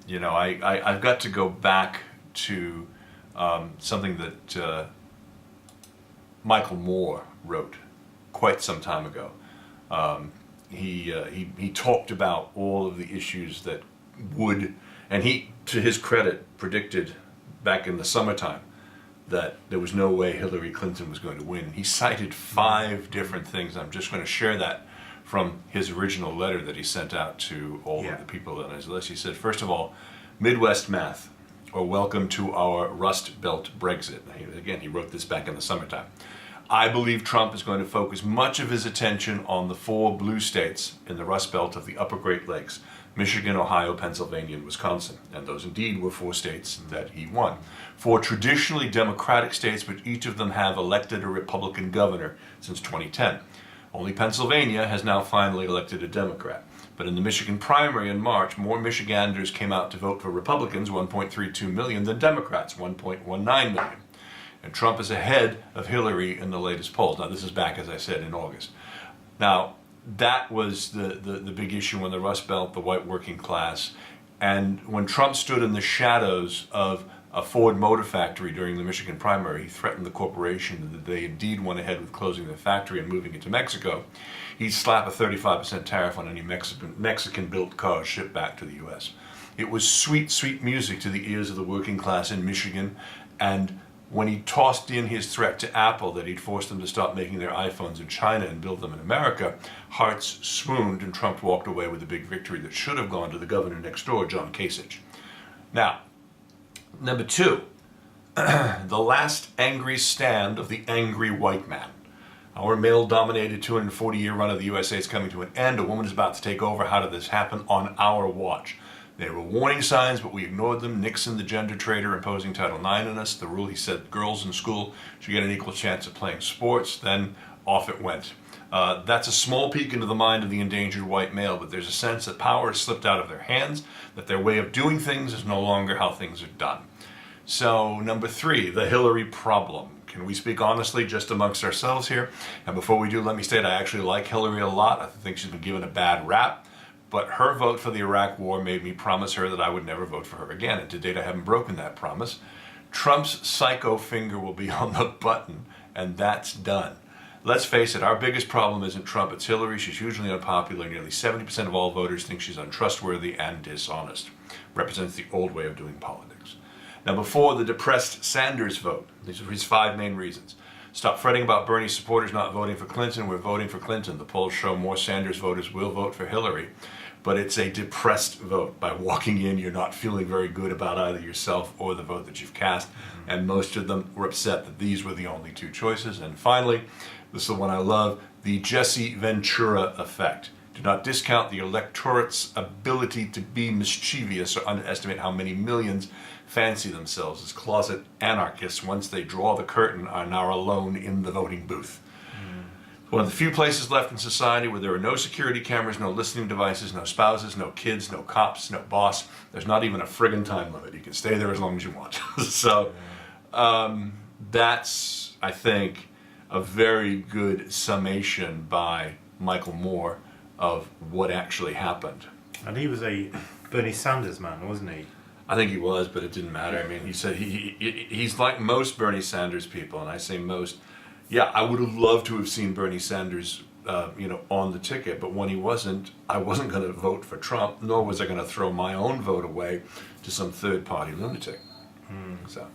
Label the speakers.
Speaker 1: You know, I've got to go back to something that Michael Moore wrote quite some time ago. He talked about all of the issues that would, and he, to his credit, predicted back in the summertime that there was no way Hillary Clinton was going to win. He cited 5 different things. I'm just going to share that from his original letter that he sent out to all of the people on his list. He said, first of all, Midwest math, or welcome to our Rust Belt Brexit. Again, he wrote this back in the summertime. I believe Trump is going to focus much of his attention on the 4 blue states in the Rust Belt of the Upper Great Lakes: Michigan, Ohio, Pennsylvania, and Wisconsin. And those indeed were 4 states that he won. 4 traditionally Democratic states, but each of them have elected a Republican governor since 2010. Only Pennsylvania has now finally elected a Democrat. But in the Michigan primary in March, more Michiganders came out to vote for Republicans, 1.32 million, than Democrats, 1.19 million. And Trump is ahead of Hillary in the latest polls. Now, this is back, as I said, in August. Now, that was the big issue in the Rust Belt, the white working class. And when Trump stood in the shadows of a Ford Motor Factory during the Michigan primary, he threatened the corporation that they indeed went ahead with closing the factory and moving it to Mexico. He'd slap a 35% tariff on any Mexican-built cars shipped back to the U.S. It was sweet, sweet music to the ears of the working class in Michigan. And when he tossed in his threat to Apple that he'd force them to stop making their iPhones in China and build them in America, hearts swooned, and Trump walked away with a big victory that should have gone to the governor next door, John Kasich. Now, number 2, the last angry stand of the angry white man. Our male-dominated 240-year run of the USA is coming to an end. A woman is about to take over. How did this happen? On our watch. There were warning signs, but we ignored them. Nixon, the gender traitor, imposing Title IX on us. The rule, he said, girls in school should get an equal chance of playing sports. Then off it went. That's a small peek into the mind of the endangered white male, but there's a sense that power has slipped out of their hands, that their way of doing things is no longer how things are done. So, number 3, the Hillary problem. Can we speak honestly just amongst ourselves here? And before we do, let me state I actually like Hillary a lot. I think she's been given a bad rap. But her vote for the Iraq War made me promise her that I would never vote for her again. And to date, I haven't broken that promise. Trump's psycho finger will be on the button, and that's done. Let's face it, our biggest problem isn't Trump, it's Hillary. She's hugely unpopular. Nearly 70% of all voters think she's untrustworthy and dishonest. Represents the old way of doing politics. Now, before the depressed Sanders vote, these are his 5 main reasons. Stop fretting about Bernie supporters not voting for Clinton. We're voting for Clinton. The polls show more Sanders voters will vote for Hillary. But it's a depressed vote. By walking in, you're not feeling very good about either yourself or the vote that you've cast. And most of them were upset that these were the only 2 choices. And finally, this is the one I love, the Jesse Ventura effect. Do not discount the electorate's ability to be mischievous or underestimate how many millions fancy themselves as closet anarchists once they draw the curtain and are alone in the voting booth. One of the few places left in society where there are no security cameras, no listening devices, no spouses, no kids, no cops, no boss. There's not even a friggin' time limit. You can stay there as long as you want. So that's, I think, a very good summation by Michael Moore of what actually happened.
Speaker 2: And he was a Bernie Sanders man, wasn't he?
Speaker 1: I think he was, but it didn't matter. I mean, he said he's like most Bernie Sanders people, and I say most. Yeah, I would have loved to have seen Bernie Sanders, on the ticket, but when he wasn't, I wasn't going to vote for Trump, nor was I going to throw my own vote away to some third-party lunatic. So.